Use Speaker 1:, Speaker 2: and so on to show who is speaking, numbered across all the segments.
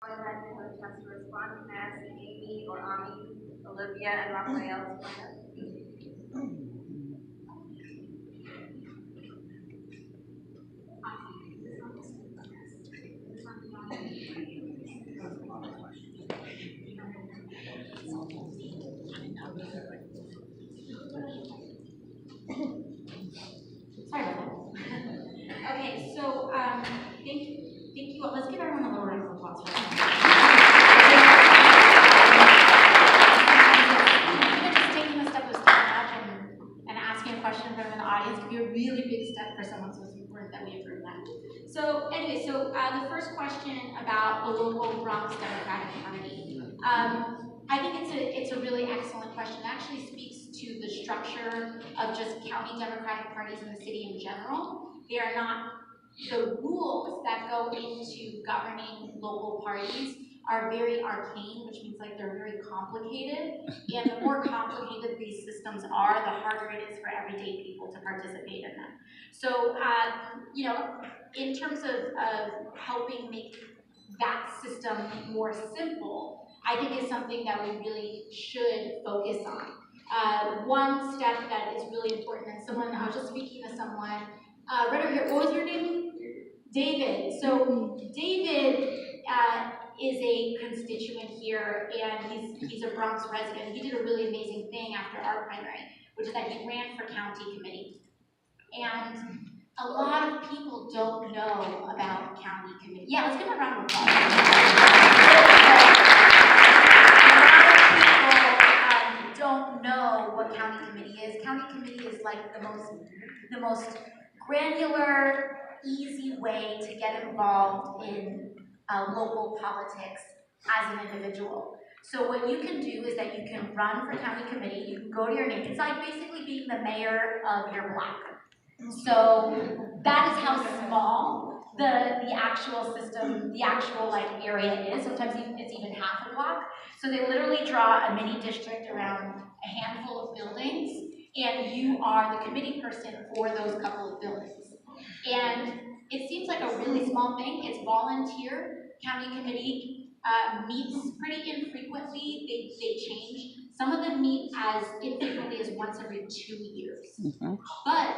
Speaker 1: I'd like to have a chance to respond. Can I ask Amy or Ami, Olivia, and Raphael to go ahead?
Speaker 2: Sorry about that. Okay, so thank you. Let's give everyone a little round of applause for just taking the step of standing up and asking a question from an audience could be a really big step for someone so important that we approve that. So anyway, the first question about the local Bronx Democratic Party. I think it's a really excellent question. It actually speaks to the structure of just county Democratic parties in the city in general. They are not, the rules that go into governing local parties are very arcane, which means like they're very complicated. And the more complicated these systems are, the harder it is for everyday people to participate in them. So, in terms of helping make that system more simple, I think is something that we really should focus on. One step that is really important, and I was just speaking to someone, right over here, what was your name? David. So David is a constituent here, and he's a Bronx resident. He did a really amazing thing after our primary, which is that he ran for county committee. And a lot of people don't know about county committee. Yeah, let's give a round of applause. A lot of people don't know what county committee is. County committee is like the most granular, easy way to get involved in local politics as an individual. So what you can do is that you can run for county committee, you can go to your name. It's like basically being the mayor of your block. So that is how small the actual system, the actual like area is. Sometimes it's even half a block. So they literally draw a mini district around a handful of buildings, and you are the committee person for those couple of buildings. And it seems like a really small thing. It's volunteer. County committee meets pretty infrequently. They change. Some of them meet as infrequently as once every 2 years. But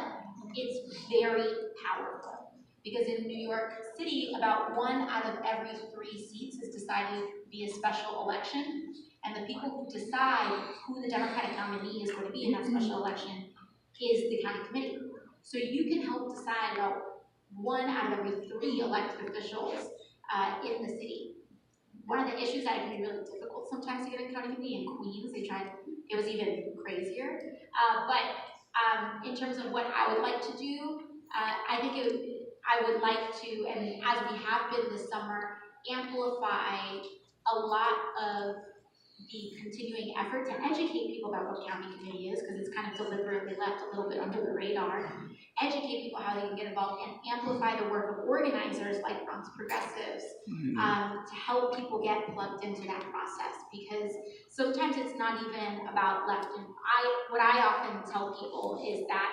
Speaker 2: it's very powerful. Because in New York City, about 1 out of every 3 seats is decided via special election. And the people who decide who the Democratic nominee is going to be in that special election is the county committee. So you can help decide about 1 out of every 3 elected officials in the city. One of the issues that can be really difficult sometimes to get in county committee, in Queens, it was even crazier. But in terms of what I would like to do, I would like to, and as we have been this summer, amplify a lot of the continuing effort to educate people about what county committee is, because it's kind of deliberately left a little bit under the radar. Educate people how they can get involved and amplify the work of organizers like Bronx Progressives to help people get plugged into that process, because sometimes it's not even about left and what I often tell people is that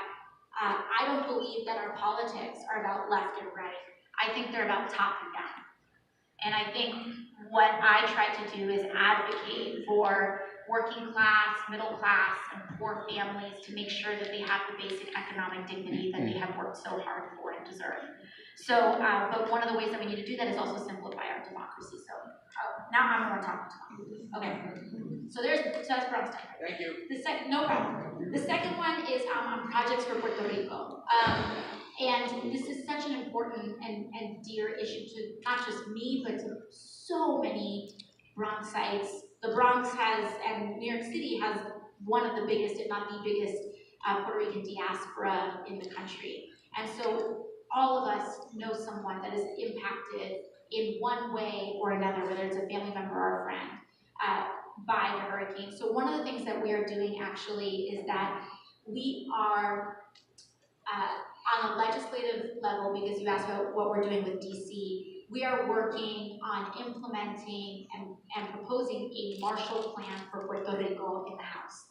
Speaker 2: I don't believe that our politics are about left and right. I think they're about top and down. And I think what I try to do is advocate for working class, middle class, and poor families to make sure that they have the basic economic dignity that they have worked so hard for and deserve. So, but one of the ways that we need to do that is also simplify our democracy. So, now I'm going to talk. Okay. So that's Bronx time.
Speaker 3: Thank you.
Speaker 2: No problem. The second one is on projects for Puerto Rico. And this is such an important and dear issue to not just me, but to so many Bronxites. The Bronx has, and New York City has one of the biggest, if not the biggest, Puerto Rican diaspora in the country. And so all of us know someone that is impacted in one way or another, whether it's a family member or a friend, by the hurricane. So one of the things that we are doing actually is that we are on a legislative level, because you asked about what we're doing with DC, we are working on implementing and proposing a Marshall Plan for Puerto Rico in the House.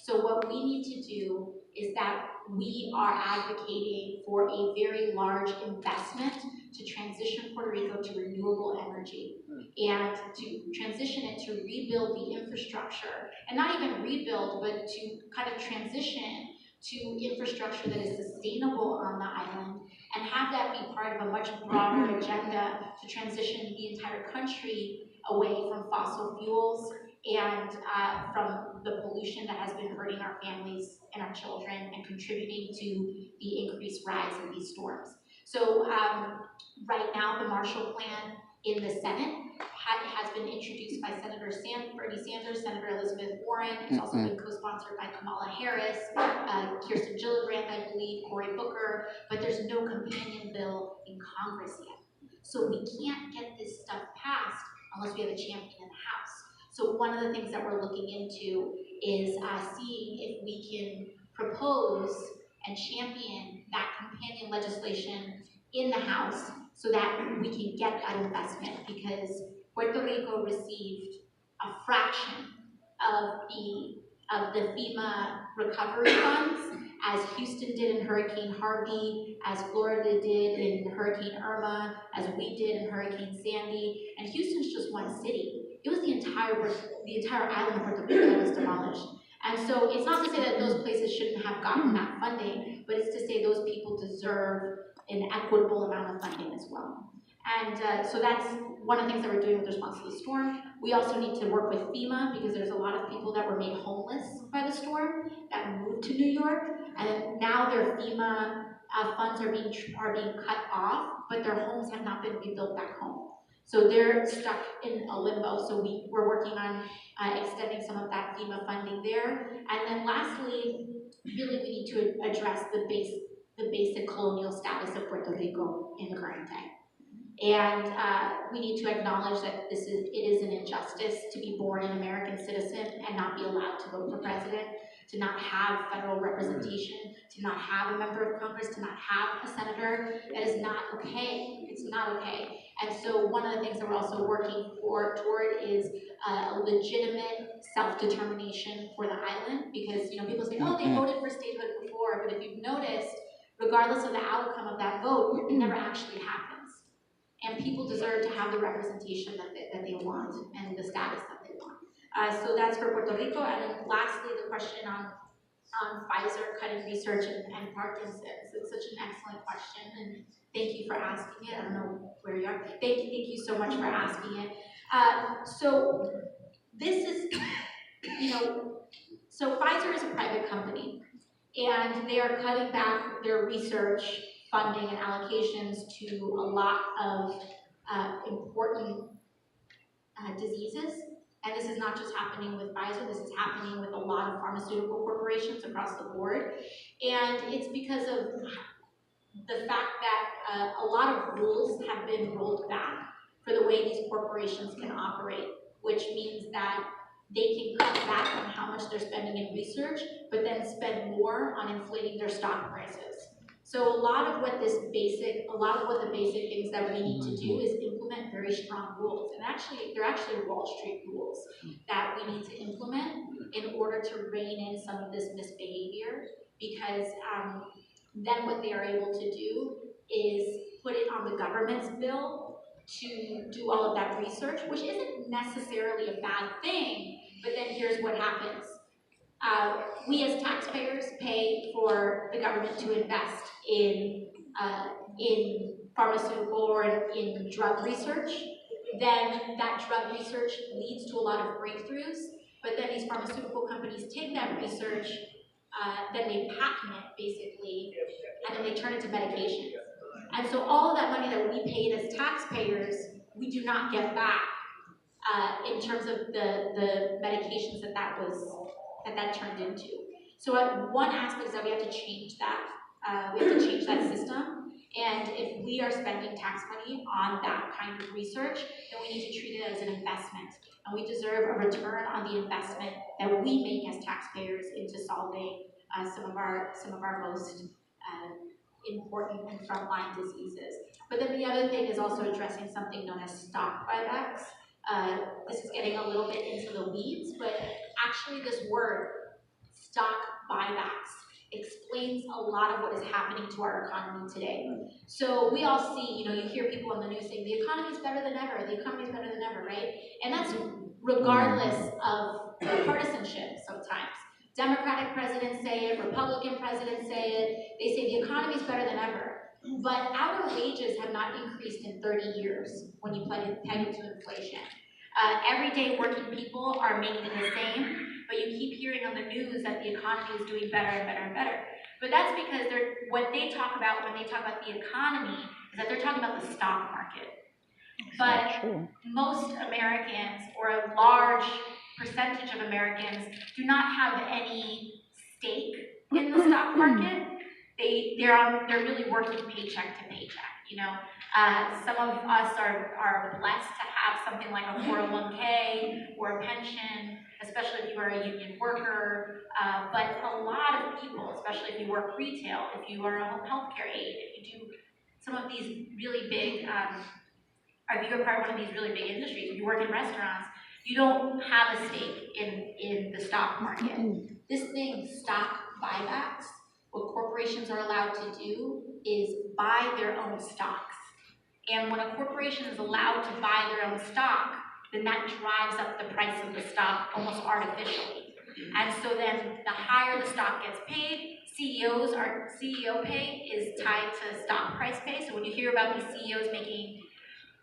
Speaker 2: So what we need to do is that we are advocating for a very large investment to transition Puerto Rico to renewable energy and to transition it to rebuild the infrastructure, and not even rebuild, but to kind of transition to infrastructure that is sustainable on the island, and have that be part of a much broader agenda to transition the entire country away from fossil fuels and from the pollution that has been hurting our families and our children and contributing to the increased rise in these storms. So right now, the Marshall Plan in the Senate has been introduced by Senator Bernie Sanders, Senator Elizabeth Warren. It's also been co-sponsored by Kamala Harris, Kirsten Gillibrand, I believe, Cory Booker, but there's no companion bill in Congress yet. So we can't get this stuff passed unless we have a champion in the House. So one of the things that we're looking into is seeing if we can propose and champion that companion legislation in the House so that we can get that investment, because Puerto Rico received a fraction of the FEMA recovery funds, as Houston did in Hurricane Harvey, as Florida did in Hurricane Irma, as we did in Hurricane Sandy. And Houston's just one city. It was the entire island of Puerto Rico that was demolished. And so it's not to say that those places shouldn't have gotten that funding, but it's to say those people deserve an equitable amount of funding as well. And so that's one of the things that we're doing with response to the storm. We also need to work with FEMA, because there's a lot of people that were made homeless by the storm that moved to New York, and now their FEMA funds are being cut off, but their homes have not been rebuilt back home. So they're stuck in a limbo. So we're working on extending some of that FEMA funding there. And then lastly, really we need to address the basic colonial status of Puerto Rico in the current day. And we need to acknowledge that it is an injustice to be born an American citizen and not be allowed to vote for president, to not have federal representation, to not have a member of Congress, to not have a senator. That is not okay. It's not okay. And so one of the things that we're also working toward is a legitimate self-determination for the island, because people say, oh, they voted for statehood before, but if you've noticed, regardless of the outcome of that vote, it never actually happens. And people deserve to have the representation that they want and the status that they want. So that's for Puerto Rico. And then lastly, the question on Pfizer cutting research and Parkinson's. It's such an excellent question, and thank you for asking it. I don't know where you are. Thank you so much for asking it. So this is, so Pfizer is a private company, and they are cutting back their research funding and allocations to a lot of important diseases. And this is not just happening with Pfizer, this is happening with a lot of pharmaceutical corporations across the board. And it's because of the fact that a lot of rules have been rolled back for the way these corporations can operate, which means that they can cut back on how much they're spending in research, but then spend more on inflating their stock prices. So a lot of what the basic things that we need to do is implement very strong rules. And they're actually Wall Street rules that we need to implement in order to rein in some of this misbehavior, because then what they are able to do is put it on the government's bill to do all of that research, which isn't necessarily a bad thing, but then here's what happens. We as taxpayers pay for the government to invest in pharmaceutical or in drug research. Then that drug research leads to a lot of breakthroughs, but then these pharmaceutical companies take that research, then they patent it basically, and then they turn it to medications. And so all of that money that we paid as taxpayers, we do not get back in terms of the medications that turned into. So one aspect is that we have to change that. We have to change that system. And if we are spending tax money on that kind of research, then we need to treat it as an investment. And we deserve a return on the investment that we make as taxpayers into solving some of our most important and frontline diseases. But then the other thing is also addressing something known as stock buybacks. This is getting a little bit into the weeds, but actually this word, stock buybacks, explains a lot of what is happening to our economy today. So we all see, you hear people on the news saying the economy is better than ever, the economy is better than ever, right? And that's regardless of partisanship sometimes. Democratic presidents say it, Republican presidents say it, they say the economy is better than ever. But our wages have not increased in 30 years when you peg it to inflation. Everyday working people are making the same, but you keep hearing on the news that the economy is doing better and better and better. But that's because what they talk about when they talk about the economy is that they're talking about the stock market. But most Americans, or a large percentage of Americans, do not have any stake in the stock market. They're really working paycheck to paycheck. Some of us are blessed to have something like a 401k or a pension, especially if you are a union worker. But a lot of people, especially if you work retail, if you are a home healthcare aide, if you do some of these really big, or if you're part of one of these really big industries, if you work in restaurants, you don't have a stake in the stock market. This thing, stock buybacks, what corporations are allowed to do is buy their own stocks. And when a corporation is allowed to buy their own stock, then that drives up the price of the stock almost artificially. And so then the higher the stock gets paid, CEO pay is tied to stock price pay. So when you hear about these CEOs making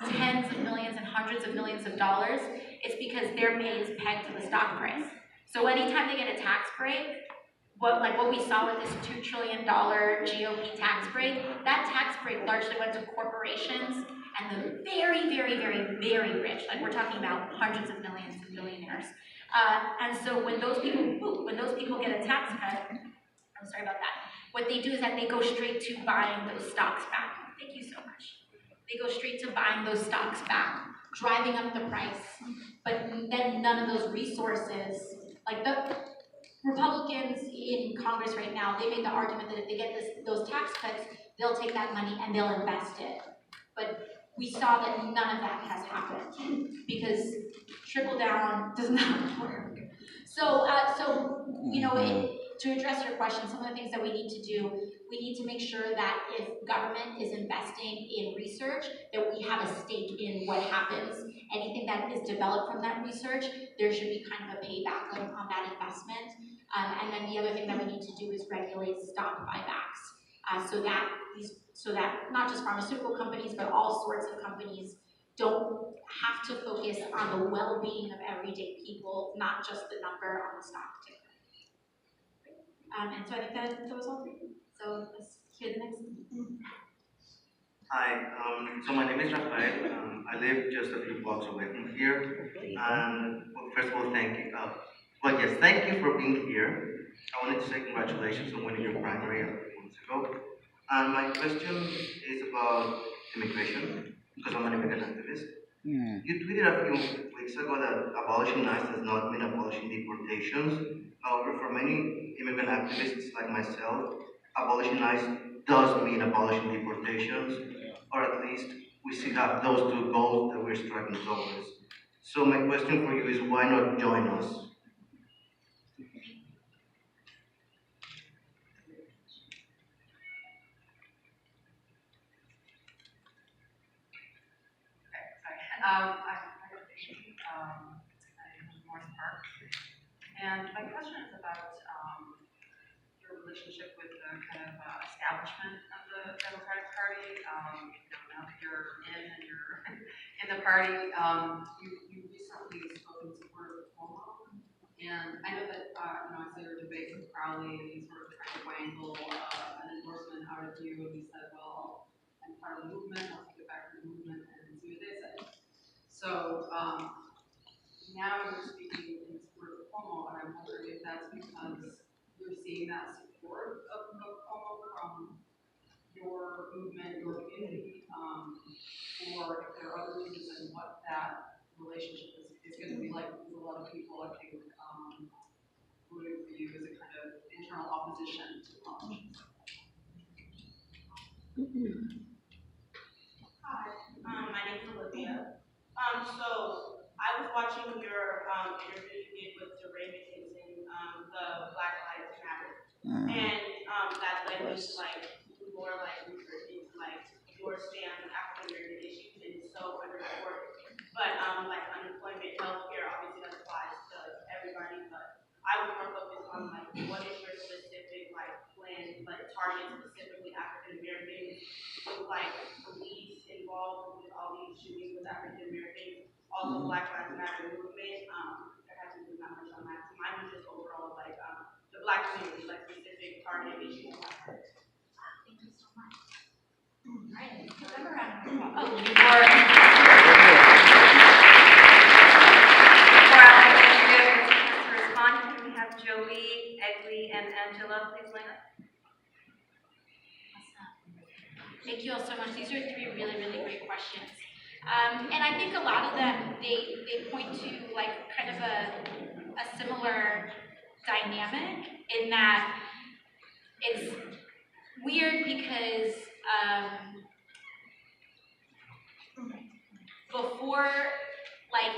Speaker 2: tens of millions and hundreds of millions of dollars, it's because their pay is pegged to the stock price. So anytime they get a tax break, what we saw with this $2 trillion GOP tax break, that tax break largely went to corporations and the very, very, very, very rich. Like we're talking about hundreds of millions of billionaires. And so when those people get a tax cut, I'm sorry about that. What they do is that they go straight to buying those stocks back. Thank you so much. They go straight to buying those stocks back, driving up the price. But then none of those resources, like the Republicans in Congress right now, they made the argument that if they get those tax cuts, they'll take that money and they'll invest it. But we saw that none of that has happened because trickle down does not work. So to address your question, some of the things that we need to do, we need to make sure that if government is investing in research, that we have a stake in what happens. Anything that is developed from that research, there should be kind of a payback on that investment. And then the other thing that we need to do is regulate stock buybacks, so that not just pharmaceutical companies, but all sorts of companies don't have to focus on the well-being of everyday people, not just the number on the stock ticker. And so I think that was all. So let's hear the next one.
Speaker 3: Hi, so my name is Rafael. I live just a few blocks away from here. And well, first of all, thank you. Thank you for being here. I wanted to say congratulations on winning your primary a few months ago. And my question is about immigration, because I'm an immigrant activist. You tweeted a few weeks ago that abolishing ICE does not mean abolishing deportations. However, for many immigrant activists like myself, abolishing ICE does mean abolishing deportations, or at least we still have those two goals that we're striving towards. So my question for you is, why not join us?
Speaker 1: I'm in North Park, and my question is about your relationship with the kind of establishment of the Democratic Party. Now that you're in and you're in the party, you recently spoke in support of Cuomo, and I know that I saw your debate with Crowley, and he sort of tried to wangle an endorsement out of you, and he said, "Well, I'm part of the movement. I'll take it back to the movement and see what they say." So now you're speaking in support of Cuomo, and I'm wondering if that's because you're seeing that support of Cuomo from your movement, your community, or if there are other reasons and what that relationship is going to be like. Because a lot of people, I think, voting for you as a kind of internal opposition to politics.
Speaker 4: Hi, my name is Olivia. So I was watching your interview you did with DeRay McKinson, the Black Lives Matter, and to like do more like research into like your stand on African American issues and so underreported. But like unemployment, healthcare, obviously that applies to everybody, but I was more focused on like what is your specific like plan, like target specifically African Americans with like police involved with all these shootings with African Americans, also Black Lives Matter movement. There hasn't been that much on that. So mine was just overall like the Black community, like specific targeted issues.
Speaker 2: Thank you so much. All right, another round of applause. Oh, before
Speaker 5: Alexandra to respond, can we have Joey, Egli, and Angela please line up?
Speaker 2: Thank you all so much. These are three really, really great questions. And I think a lot of them, they point to like kind of a similar dynamic in that it's weird because before like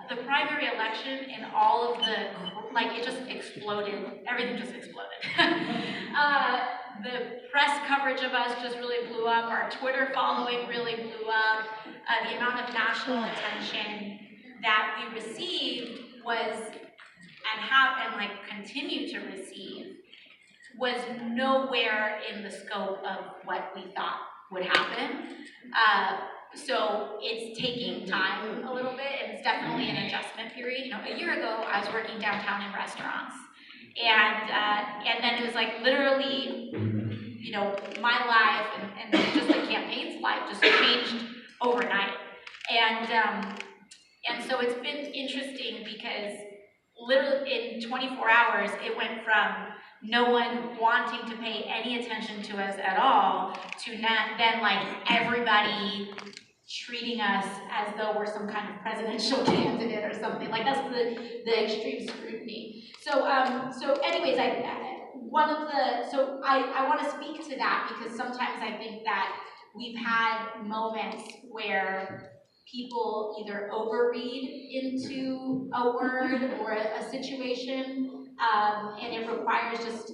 Speaker 2: the primary election and all of the, like it just exploded, everything just exploded. The press coverage of us just really blew up, our Twitter following really blew up, the amount of national attention that we received was, and like continue to receive, was nowhere in the scope of what we thought would happen. So it's taking time a little bit, and it's definitely an adjustment period. You know, a year ago, I was working downtown in restaurants, and then it was like literally, you know, my life and just the campaign's life just changed overnight. And so it's been interesting because literally in 24 hours, it went from no one wanting to pay any attention to us at all to then like everybody treating us as though we're some kind of presidential candidate or something. Like that's the extreme scrutiny. So anyways, I want to speak to that because sometimes I think that we've had moments where people either overread into a word or a situation, and it requires just,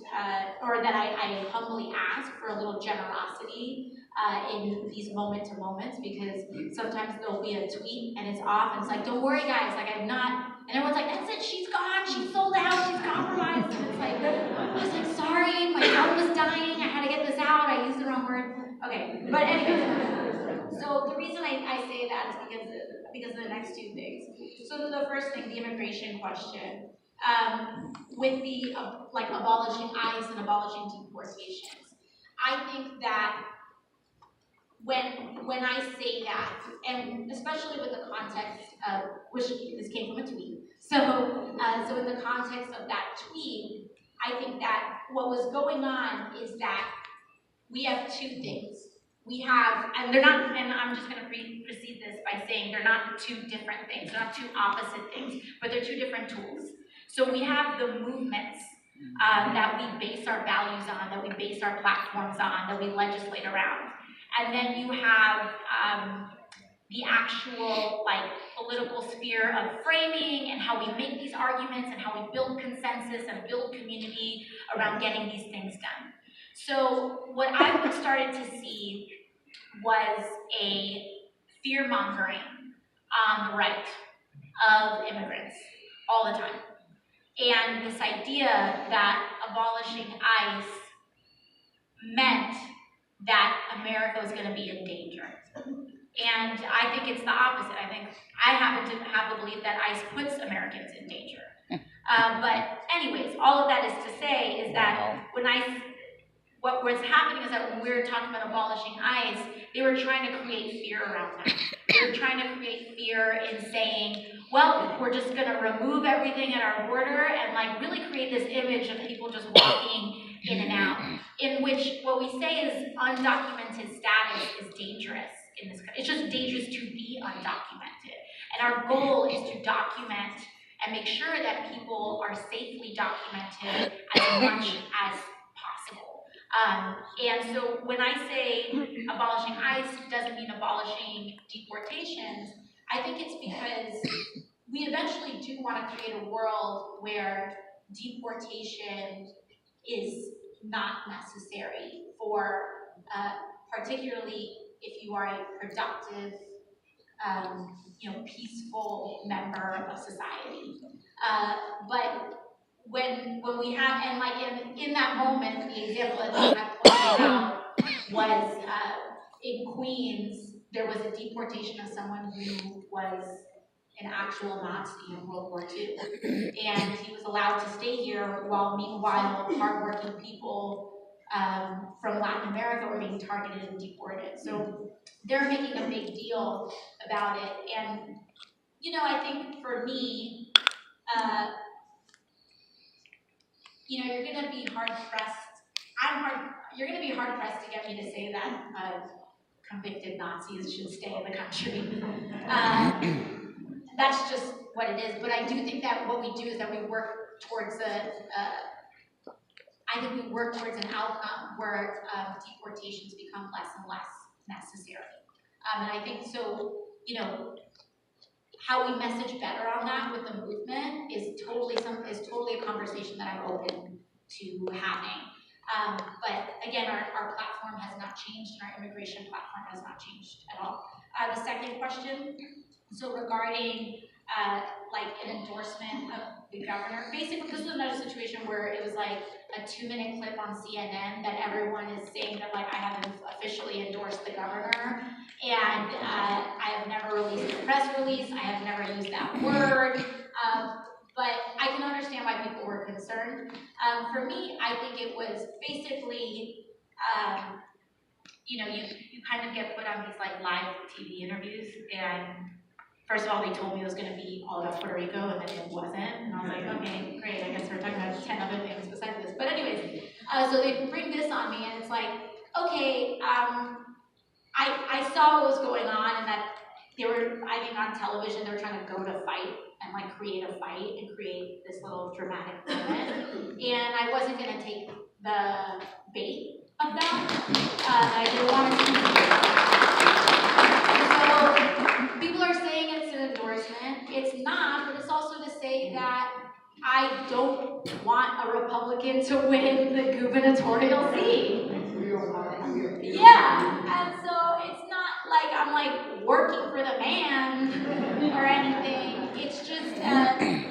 Speaker 2: or that I humbly ask for a little generosity in these moment-to moments, because sometimes there'll be a tweet and it's off and it's like, don't worry guys, like I'm not, and everyone's like, that's it, she's gone, she sold the house, she's compromised, and it's like, I was like, sorry, my phone was dying, I had to get this out, I used the wrong word. Okay, but anyway, so the reason I say that is because of the next two things. So the first thing, the immigration question, with the like abolishing ICE and abolishing deportations, I think that when I say that, and especially with the context of, which this came from a tweet, so in the context of that tweet, I think that what was going on is that we have two things. We have, and they're not, and I'm just going to precede this by saying they're not two different things, they're not two opposite things, but they're two different tools. So we have the movements that we base our values on, that we base our platforms on, that we legislate around. And then you have the actual like political sphere of framing and how we make these arguments and how we build consensus and build community around getting these things done. So what I started to see was a fear-mongering on the right of immigrants all the time. And this idea that abolishing ICE meant that America was going to be in danger. And I think it's the opposite. I think I happen to have the belief that ICE puts Americans in danger. But anyways, all of that is to say is that what was happening is that when we were talking about abolishing ICE, they were trying to create fear around that. They were trying to create fear in saying, well, we're just going to remove everything at our border and like really create this image of people just walking in and out, in which what we say is undocumented status is dangerous in this country. It's just dangerous to be undocumented. And our goal is to document and make sure that people are safely documented as much as possible. And so when I say abolishing ICE doesn't mean abolishing deportations, I think it's because we eventually do want to create a world where deportation is not necessary for, particularly if you are a productive, peaceful member of society. But when we had, and like in that moment, the example that you had pointed out was in Queens, there was a deportation of someone who was an actual Nazi in World War II. And he was allowed to stay here while meanwhile hardworking people from Latin America were being targeted and deported. So they're making a big deal about it. And, I think for me, you're gonna be hard pressed. You're gonna be hard pressed to get me to say that convicted Nazis should stay in the country. That's just what it is. But I do think that what we do is that we work towards an outcome where deportations become less and less necessary. And I think so, how we message better on that with the movement is totally a conversation that I'm open to having. But again, our platform has not changed, and our immigration platform has not changed at all. The second question, so regarding like an endorsement of the governor, basically this was another situation where it was like a 2-minute clip on CNN that everyone is saying that like I haven't officially endorsed the governor, and I have never released a press release, I have never used that word, but I can understand why people were concerned. For me, I think it was basically, you kind of get put on these like live TV interviews, and first of all, they told me it was going to be all about Puerto Rico, and then it wasn't. And I was like, okay, great. I guess we're talking about 10 other things besides this. But anyways, so they bring this on me, and it's like, okay, I saw what was going on, and that they were, I think on television, they were trying to go to fight and like create a fight and create this little dramatic moment. And I wasn't going to take the bait of that. I didn't want to. So people are saying it's an endorsement. It's not, but it's also to say that I don't want a Republican to win the gubernatorial seat. Yeah, and so it's not like I'm like working for the man or anything. It's just, and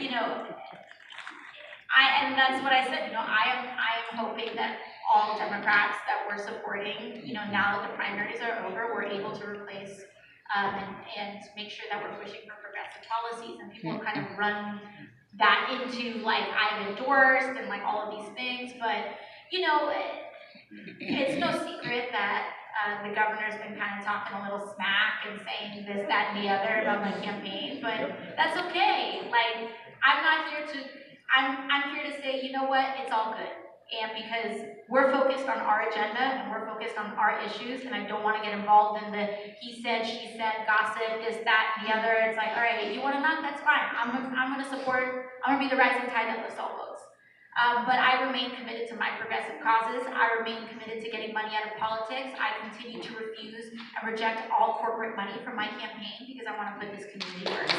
Speaker 2: that's what I said. I am hoping that all Democrats that we're supporting, now that the primaries are over, we're able to replace and make sure that we're pushing for progressive policies, and people kind of run that into like I've endorsed and like all of these things, but it's no secret that the governor's been kind of talking a little smack and saying this, that, and the other about my campaign, but that's okay. Like I'm here to say, you know what, it's all good. And because we're focused on our agenda and we're focused on our issues, and I don't want to get involved in the he said, she said, gossip, this, that, and the other. It's like, all right, you want to knock, that's fine. I'm going to support, I'm going to be the rising tide that lifts all boats. But I remain committed to my progressive causes. I remain committed to getting money out of politics. I continue to refuse and reject all corporate money from my campaign because I want to put this community first.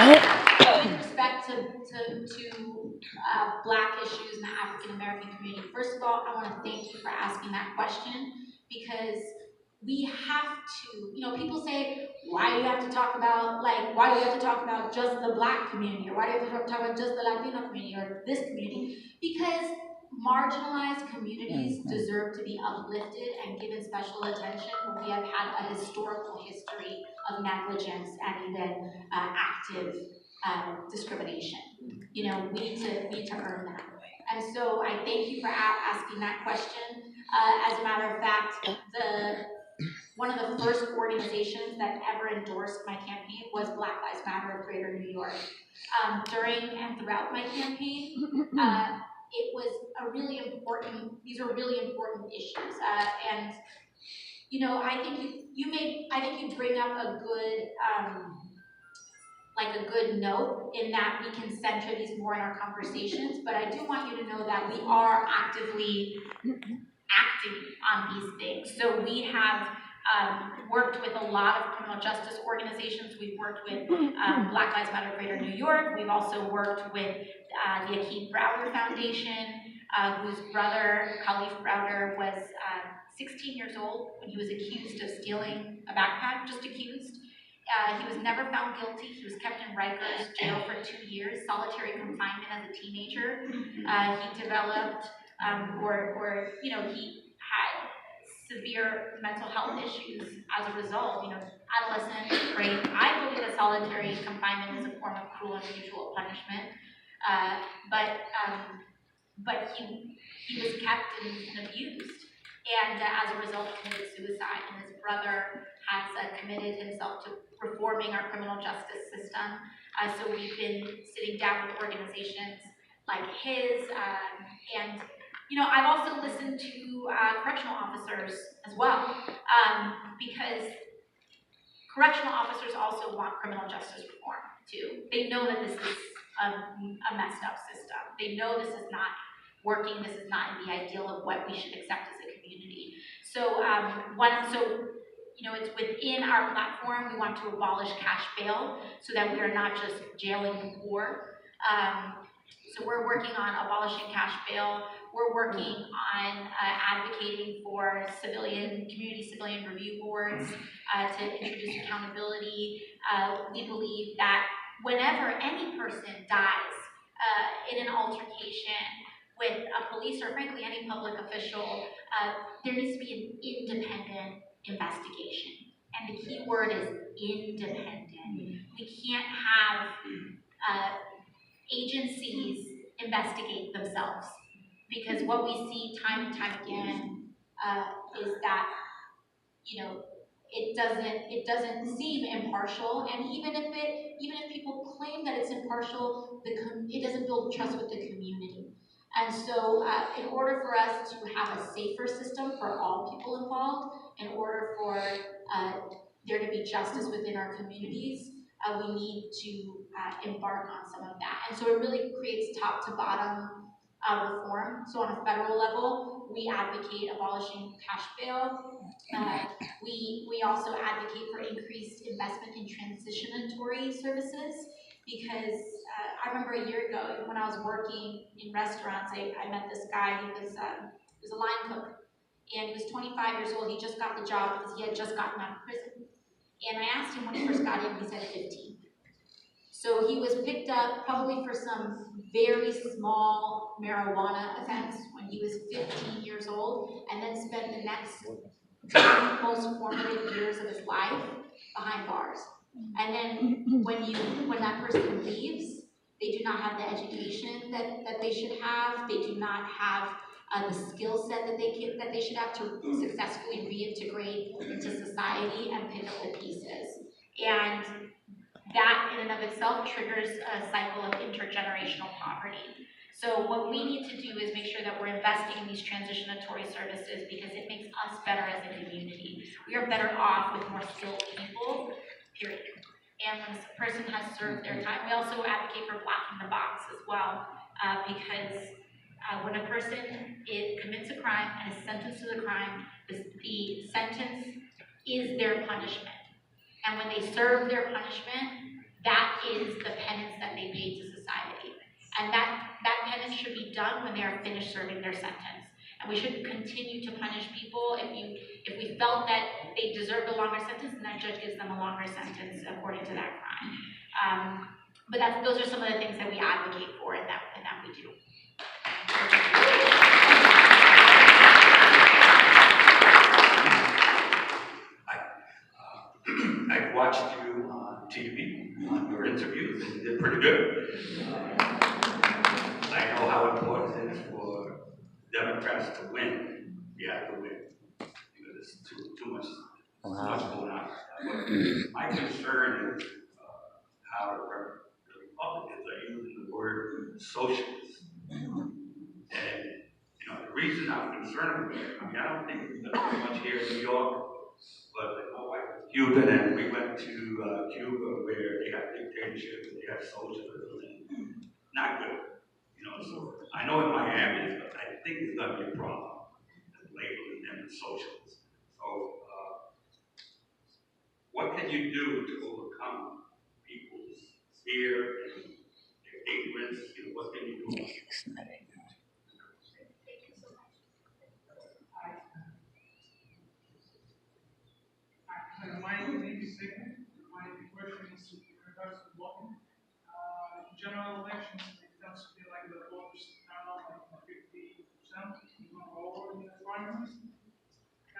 Speaker 2: With respect to Black issues in the African American community, first of all, I want to thank you for asking that question, because we have to, people say, why do you have to talk about, just the Black community, or why do you have to talk about just the Latino community, or this community? Because marginalized communities deserve to be uplifted and given special attention when we have had a historical history of negligence and even active discrimination. We need to earn that. And so I thank you for asking that question. As a matter of fact, one of the first organizations that ever endorsed my campaign was Black Lives Matter of Greater New York. During and throughout my campaign, it was these are really important issues. And I think you bring up a good note in that we can center these more in our conversations, but I do want you to know that we are actively acting on these things. So we have worked with a lot of criminal justice organizations. We've worked with Black Lives Matter Greater New York. We've also worked with the Akeem Browder Foundation, whose brother, Khalif Browder, was 16 years old when he was accused of stealing a backpack, just accused. He was never found guilty. He was kept in Rikers jail for 2 years, solitary confinement as a teenager. He developed, he had severe mental health issues as a result. Adolescent, rape. I believe that solitary confinement is a form of cruel and unusual punishment. But he was kept and abused, and as a result committed suicide. And his brother has committed himself to reforming our criminal justice system. So we've been sitting down with organizations like his, and I've also listened to correctional officers as well, because correctional officers also want criminal justice reform too. They know that this is a messed up system. They know this is not working. This is not in the ideal of what we should accept as a community. So it's within our platform. We want to abolish cash bail so that we are not just jailing the poor. So we're working on abolishing cash bail. We're working on advocating for community civilian review boards to introduce accountability. We believe that whenever any person dies in an altercation with a police or frankly any public official, there needs to be an independent investigation. And the key word is independent. We can't have agencies investigate themselves, because what we see time and time again is that it doesn't seem impartial, and even if people claim that it's impartial, it doesn't build trust with the community. And so in order for us to have a safer system for all people involved, in order for there to be justice within our communities, we need to embark on some of that. And so it really creates top to bottom reform. So on a federal level, we advocate abolishing cash bail. We also advocate for increased investment in transitionatory services, because I remember a year ago, even when I was working in restaurants, I met this guy. He was a line cook, and he was 25 years old. He just got the job because he had just gotten out of prison. And I asked him when he first got in, he said 15. So he was picked up probably for some very small marijuana offense when he was 15 years old, and then spent the next most formative years of his life behind bars. And then when that person leaves, they do not have the education that they should have. They do not have the skill set that they should have to successfully reintegrate into society and pick up the pieces. And that in and of itself triggers a cycle of intergenerational poverty. So what we need to do is make sure that we're investing in these transitionatory services, because it makes us better as a community. We are better off with more skilled people, period. And when a person has served their time, we also advocate for blocking the box as well, because when a person commits a crime and is sentenced to the crime, the sentence is their punishment. And when they serve their punishment, that is the penance that they paid to society. And that penance should be done when they are finished serving their sentence. And we shouldn't continue to punish people. If we felt that they deserved a longer sentence, then that judge gives them a longer sentence according to that crime. But those are some of the things that we advocate for and that we do.
Speaker 6: I've watched you on TV, on your interviews, and you did pretty good. I know how important it is for Democrats to win. You have to win, because there's too much going on. But my concern is how the Republicans are using the word socialist. And the reason I'm concerned with it, I don't think there's too much here in New York. But my wife was Cuban, and we went to Cuba where they got dictatorships, they got socialism, and not good. So I know in Miami, but I think it's going to be a problem labeling them as socialists. So you do to overcome people's fear and their ignorance? You know, what can you do?
Speaker 7: My name is Sigmund. My question is in regards to voting. In general elections, it tends to be like the voters turn out like 50%, even lower in the primaries.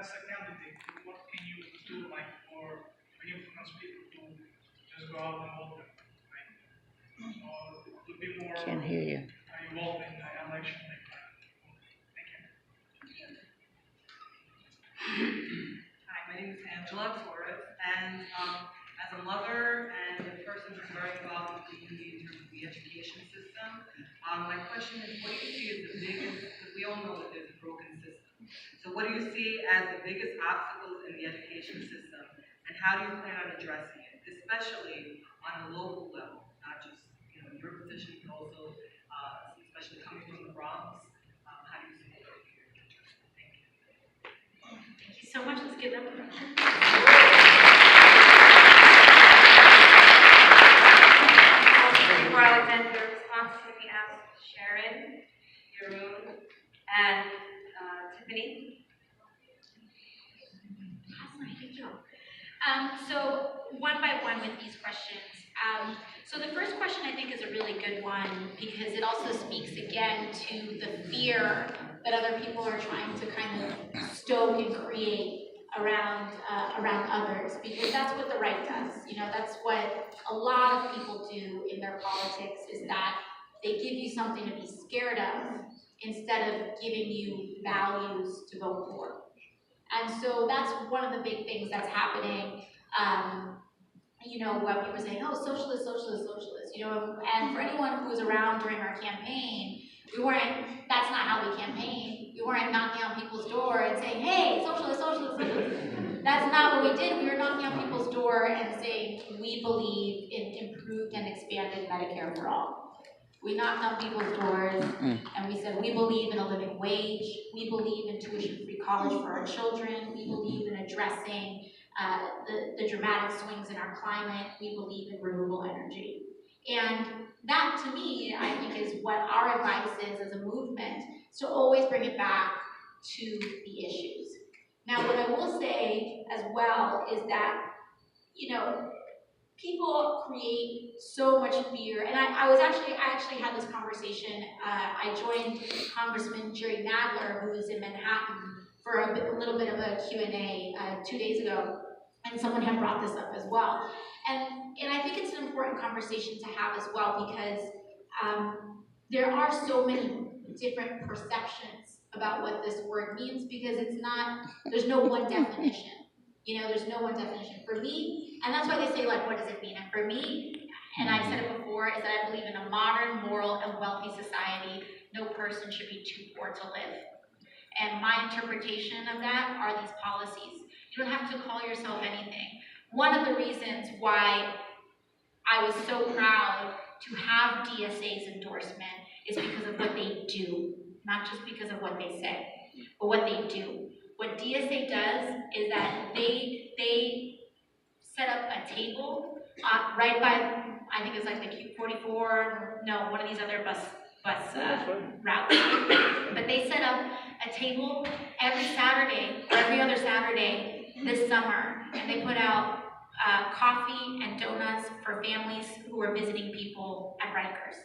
Speaker 7: As a candidate, what can you do like for influence people to just go out and vote? Right? So to be more involved in the election. Thank you.
Speaker 8: Hi, my name is Angela Torres, and as a mother and a person who's very involved in the community in terms of the education system, my question is, what do you see as the biggest, because we all know that there's a broken system, so what do you see as the biggest obstacles in the education system, and how do you plan on addressing it, especially on a local level, not just, your position, but also, especially coming from the Bronx, how do you see it? Thank you.
Speaker 2: Thank you so much. Let's give them a round.
Speaker 5: Before Alexandra response, can we ask Sharon, Jeroen, and Tiffany?
Speaker 2: Awesome, thank you. So one by one with these questions. So the first question I think is a really good one because it also speaks again to the fear that other people are trying to kind of stoke and create around others, because that's what the right does. That's what a lot of people do in their politics, is that they give you something to be scared of instead of giving you values to vote for. And so that's one of the big things that's happening. When people are saying, oh, socialist, socialist, socialist, and for anyone who was around during our campaign, that's not how we campaigned. We weren't knocking on people's door and saying, hey, socialist, socialist, socialist. That's not what we did. We were knocking on people's door and saying, we believe in improved and expanded Medicare for all. We knocked on people's doors and we said, we believe in a living wage. We believe in tuition-free college for our children. We believe in addressing the dramatic swings in our climate. We believe in renewable energy. And that, to me, I think is what our advice is as a movement, is to always bring it back to the issues. Now, what I will say as well is that, people create so much fear, and I actually had this conversation. I joined Congressman Jerry Nadler, who is in Manhattan, for a little bit of a Q&A 2 days ago, and someone had brought this up as well. And I think it's an important conversation to have as well, because there are so many different perceptions about what this word means, because there's no one definition. There's no one definition. For me, and that's why they say, like, what does it mean? And for me, and I've said it before, is that I believe in a modern, moral, and wealthy society. No person should be too poor to live. And my interpretation of that are these policies. You don't have to call yourself anything. One of the reasons why I was so proud to have DSA's endorsement is because of what they do, not just because of what they say, but what they do. What DSA does is that they set up a table right by, I think it's like the Q44, no, one of these other bus routes. But they set up a table every Saturday, or every other Saturday this summer, and they put out coffee and donuts for families who are visiting people at Rikers.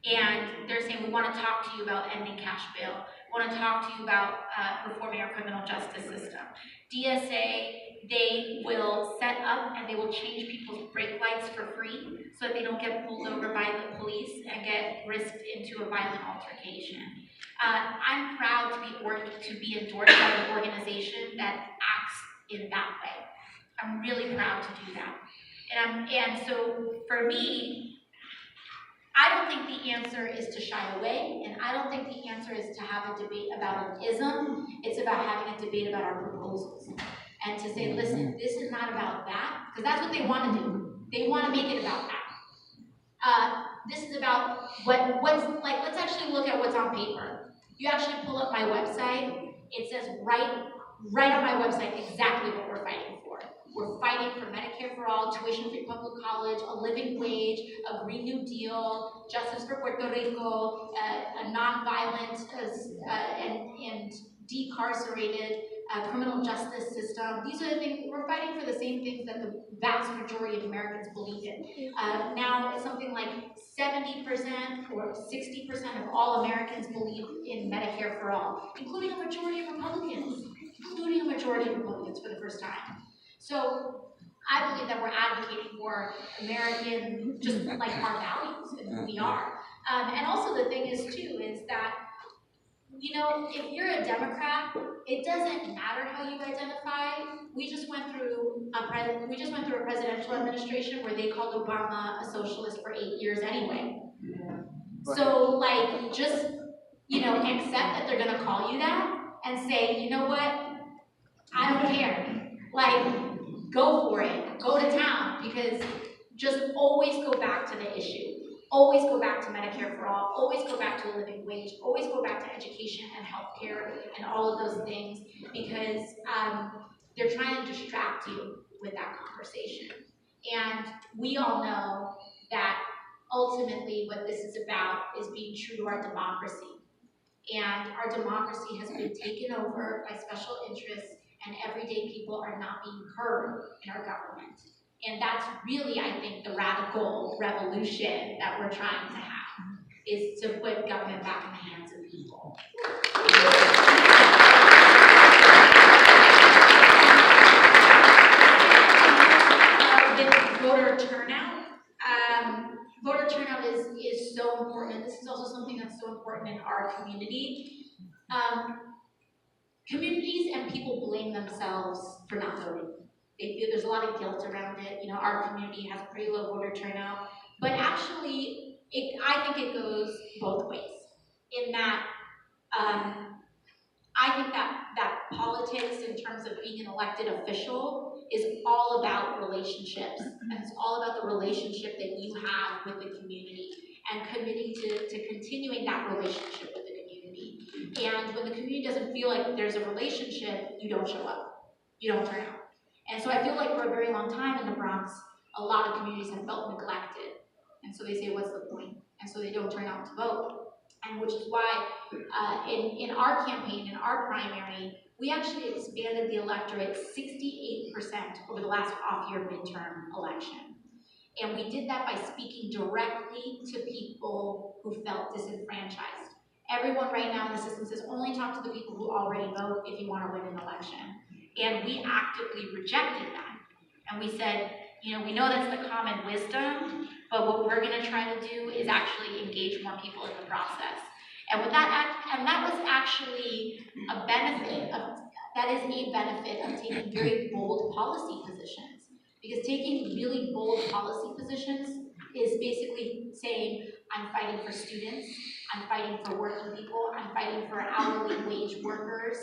Speaker 2: And they're saying, we want to talk to you about ending cash bail. We want to talk to you about reforming our criminal justice system. DSA, they will set up and they will change people's brake lights for free so that they don't get pulled over by the police and get risked into a violent altercation. I'm proud to be endorsed by an organization that acts in that way. I'm really proud to do that. And so for me, I don't think the answer is to shy away, and I don't think the answer is to have a debate about an ism. It's about having a debate about our proposals. And to say, listen, this is not about that, because that's what they want to do. They want to make it about that. This is about let's actually look at what's on paper. You actually pull up my website, it says right on my website exactly what we're fighting for. We're fighting for Medicare for for all, tuition-free public college, a living wage, a Green New Deal, justice for Puerto Rico, a non-violent and decarcerated criminal justice system. These are the things, we're fighting for the same things that the vast majority of Americans believe in. Now, something like 70% or 60% of all Americans believe in Medicare for all, including a majority of Republicans for the first time. So I believe that we're advocating for American, just like our values and who we are. And also the thing is too, is that, you know, if you're a Democrat, it doesn't matter how you identify. We just went through a presidential administration where they called Obama a socialist for 8 years anyway. So like, just, you know, accept that they're gonna call you that and say, you know what, I don't care. Like, go for it, go to town, because just always go back to the issue. Always go back to Medicare for all, always go back to a living wage, always go back to education and healthcare and all of those things, because they're trying to distract you with that conversation. And we all know that ultimately what this is about is being true to our democracy. And our democracy has been taken over by special interests, and everyday people are not being heard in our government. And that's really, I think, the radical revolution that we're trying to have, is to put government back in the hands of people. With voter turnout, voter turnout is so important. This is also something that's so important in our community. Communities and people blame themselves for not voting. They feel there's a lot of guilt around it. You know, our community has pretty low voter turnout, but actually, I think it goes both ways. In that, I think that politics, in terms of being an elected official, is all about relationships, and it's all about the relationship that you have with the community, and committing to continuing that relationship with the community. And when the community doesn't feel like there's a relationship, you don't show up, you don't turn out. And so I feel like for a very long time in the Bronx, a lot of communities have felt neglected, and so they say, what's the point? And so they don't turn out to vote. And which is why in our campaign, in our primary, we actually expanded the electorate 68% over the last off-year midterm election. And we did that by speaking directly to people who felt disenfranchised. Everyone right now in the system says only talk to the people who already vote if you want to win an election. And we actively rejected that. And we said, you know, we know that's the common wisdom, but what we're going to try to do is actually engage more people in the process. And with that was actually a benefit of, that is a benefit of taking very bold policy positions. Because taking really bold policy positions is basically saying, I'm fighting for students, I'm fighting for working people, I'm fighting for hourly wage workers.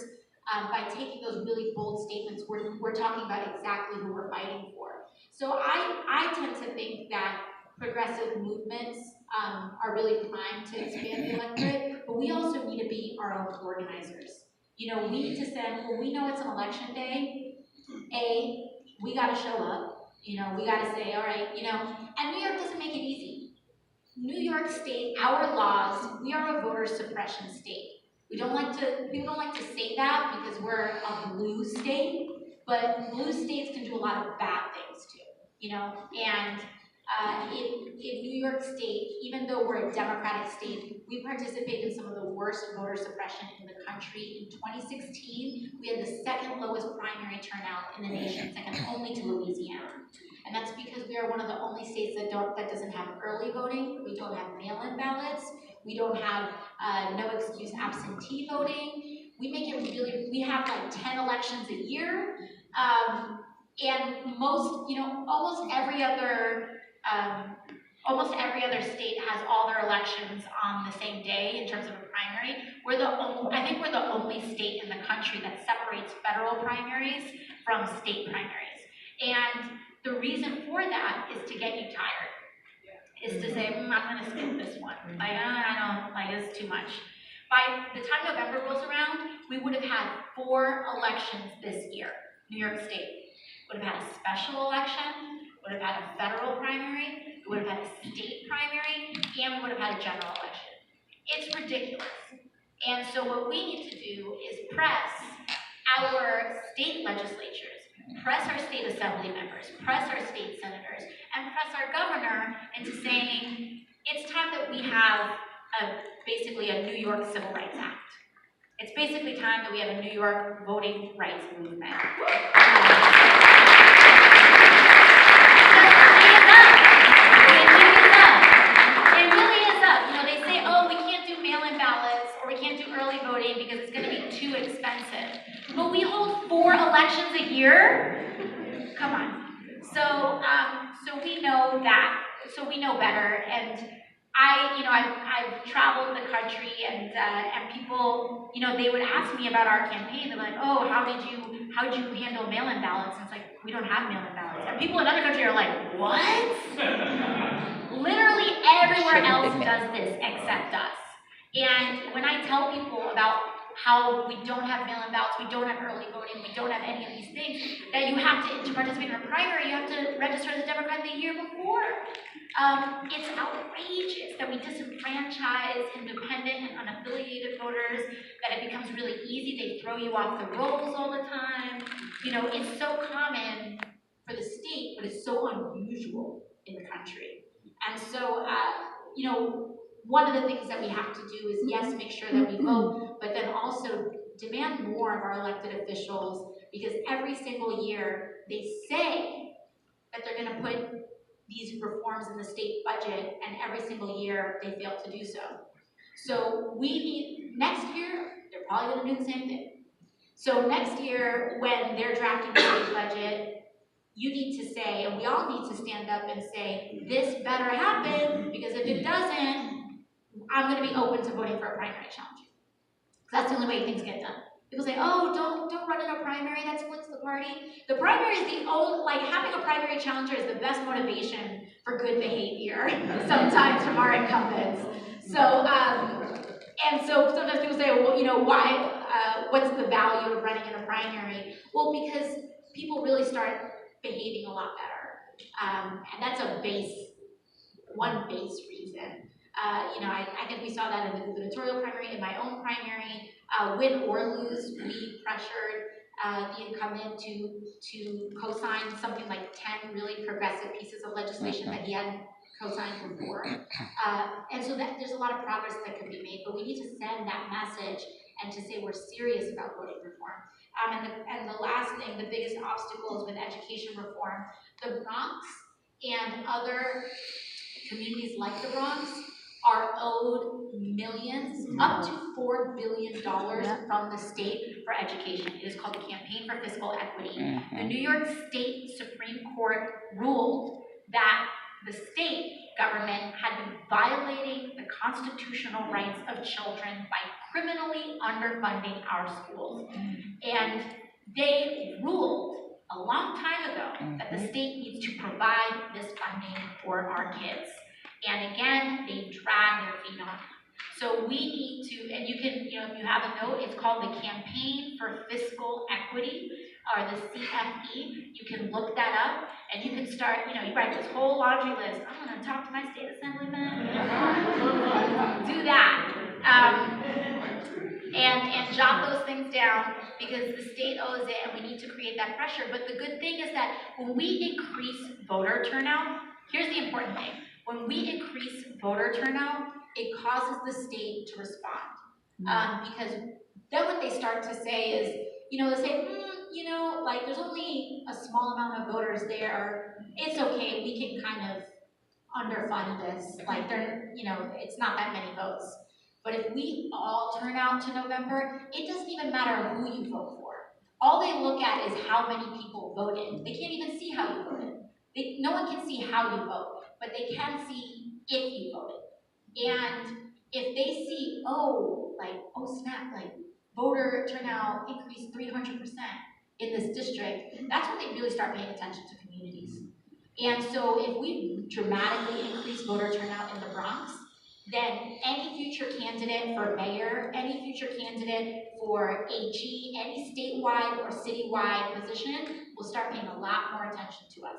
Speaker 2: By taking those really bold statements, we're talking about exactly who we're fighting for. So I tend to think that progressive movements are really primed to expand the electorate, but we also need to be our own organizers. You know, we need to send, when we know it's an election day, we gotta show up. You know, we gotta say, all right, you know, and New York doesn't make it easy. New York State, our laws, we are a voter suppression state. People don't like to say that because we're a blue state, but blue states can do a lot of bad things too, you know? And in New York State, even though we're a Democratic state, we participate in some of the worst voter suppression in the country. In 2016, we had the second lowest primary turnout in the nation, second only to Louisiana. And that's because we are one of the only states that doesn't have early voting. We don't have mail-in ballots. We don't have no excuse absentee voting. We have like 10 elections a year. And almost every other state has all their elections on the same day in terms of a primary. I think we're the only state in the country that separates federal primaries from state primaries. And the reason for that is to get you tired. Is to say, I'm gonna skip this one. Like, I don't, like, it's too much. By the time November rolls around, we would have had 4 elections this year. New York State would have had a special election, would have had a federal primary, we would have had a state primary, and we would have had a general election. It's ridiculous. And so what we need to do is press our state legislatures, press our state assembly members, press our state senators, and press our governor into saying it's time that we have basically a New York Civil Rights Act. It's basically time that we have a New York voting rights movement. It really is up. You know, they say, oh, we can't do mail-in ballots or we can't do early voting because it's going to be too expensive. But we hold 4 elections a year? Come on. So we know that. So we know better. And I've traveled the country and people, they would ask me about our campaign. They're like, oh, how did you handle mail-in ballots? And it's like, we don't have mail-in ballots. And people in other countries are like, what? Literally everywhere else does this except us. And when I tell people about how we don't have mail-in ballots, we don't have early voting, we don't have any of these things, that you have to participate in a primary, you have to register as a Democrat the year before. It's outrageous that we disenfranchise independent and unaffiliated voters, that it becomes really easy, they throw you off the rolls all the time. It's so common for the state, but it's so unusual in the country. And so, one of the things that we have to do is, yes, make sure that we vote, but then also demand more of our elected officials, because every single year they say that they're going to put these reforms in the state budget, and every single year they fail to do so. So we need, next year, they're probably going to do the same thing. So next year, when they're drafting the state budget, you need to say, and we all need to stand up and say, this better happen, because if it doesn't, I'm going to be open to voting for a primary challenge. That's the only way things get done. People say, oh, don't run in a primary, that splits the party. The primary is the only, having a primary challenger is the best motivation for good behavior, sometimes from our incumbents. So, and so sometimes people say, well, why, what's the value of running in a primary? Well, because people really start behaving a lot better. And that's one base reason. I think we saw that in the gubernatorial primary, in my own primary. Win or lose, we pressured the incumbent to co-sign something like 10 really progressive pieces of legislation that he hadn't co-signed before. And so there's a lot of progress that can be made, but we need to send that message and to say we're serious about voting reform. And the last thing, the biggest obstacles with education reform, the Bronx and other communities like the Bronx are owed millions, up to $4 billion from the state for education. It is called the Campaign for Fiscal Equity. The New York State Supreme Court ruled that the state government had been violating the constitutional rights of children by criminally underfunding our schools. And they ruled a long time ago that the state needs to provide this funding for our kids. And again, they drag their feet on it. So we need to, and you can, if you have a note, it's called the Campaign for Fiscal Equity, or the CFE. You can look that up, and you can start, you write this whole laundry list. I'm gonna talk to my state assemblyman. Do that. And jot those things down, because the state owes it, and we need to create that pressure. But the good thing is that when we increase voter turnout, here's the important thing. When we increase voter turnout, it causes the state to respond. Because then what they start to say is, they say, there's only a small amount of voters there. It's okay, we can kind of underfund this. It's not that many votes. But if we all turn out to November, it doesn't even matter who you vote for. All they look at is how many people voted. They can't even see how you voted. No one can see how you vote, but they can see if you voted. And if they see, oh snap, voter turnout increased 300% in this district, that's when they really start paying attention to communities. And so if we dramatically increase voter turnout in the Bronx, then any future candidate for mayor, any future candidate for AG, any statewide or citywide position will start paying a lot more attention to us.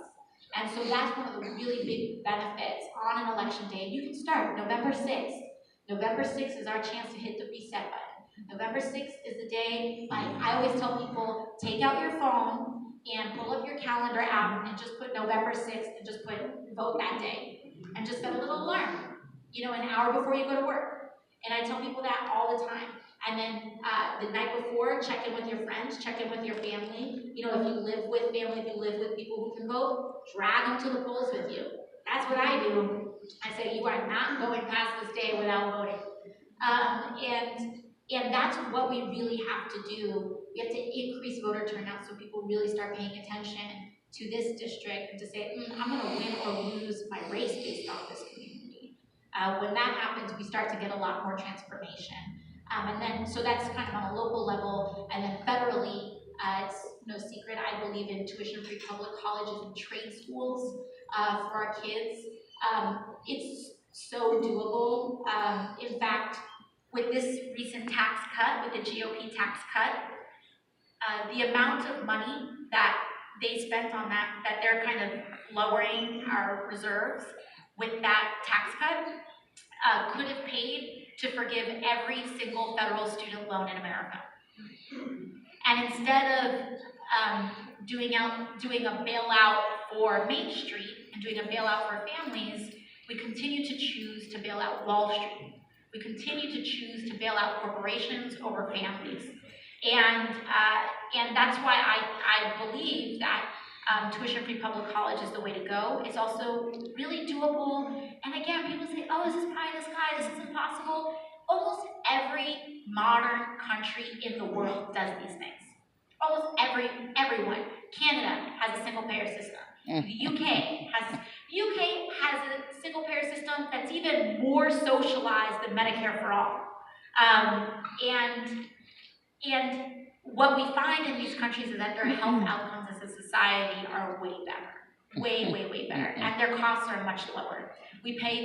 Speaker 2: And so that's one of the really big benefits on an election day. You can start November 6th. November 6th is our chance to hit the reset button. November 6th is the day, like I always tell people, take out your phone and pull up your calendar app and just put November 6th and just put vote that day. And just set a little alarm, you know, an hour before you go to work. And I tell people that all the time. And then the night before, check in with your friends, check in with your family. You know, if you live with family, if you live with people who can vote, drag them to the polls with you. That's what I do. I say, you are not going past this day without voting. And that's what we really have to do. We have to increase voter turnout so people really start paying attention to this district and to say, I'm gonna win or lose my race based on this community. When that happens, we start to get a lot more transformation. And then, so that's kind of on a local level, and then federally, it's no secret, I believe in tuition-free public colleges and trade schools for our kids. It's so doable. In fact, with this recent tax cut, with the GOP tax cut, the amount of money that they spent on that they're kind of lowering our reserves with that tax cut, could have paid to forgive every single federal student loan in America. And instead of doing a bailout for Main Street and doing a bailout for families, we continue to choose to bail out Wall Street. We continue to choose to bail out corporations over families. And that's why I believe that tuition-free public college is the way to go. It's also really doable. And again, people say, oh, this is pie in the sky, this is impossible. Almost every modern country in the world does these things. Almost everyone. Canada has a single-payer system. The UK has a single-payer system that's even more socialized than Medicare for all. And what we find in these countries is that their health outcomes as a society are way better. Way better. And their costs are much lower. We pay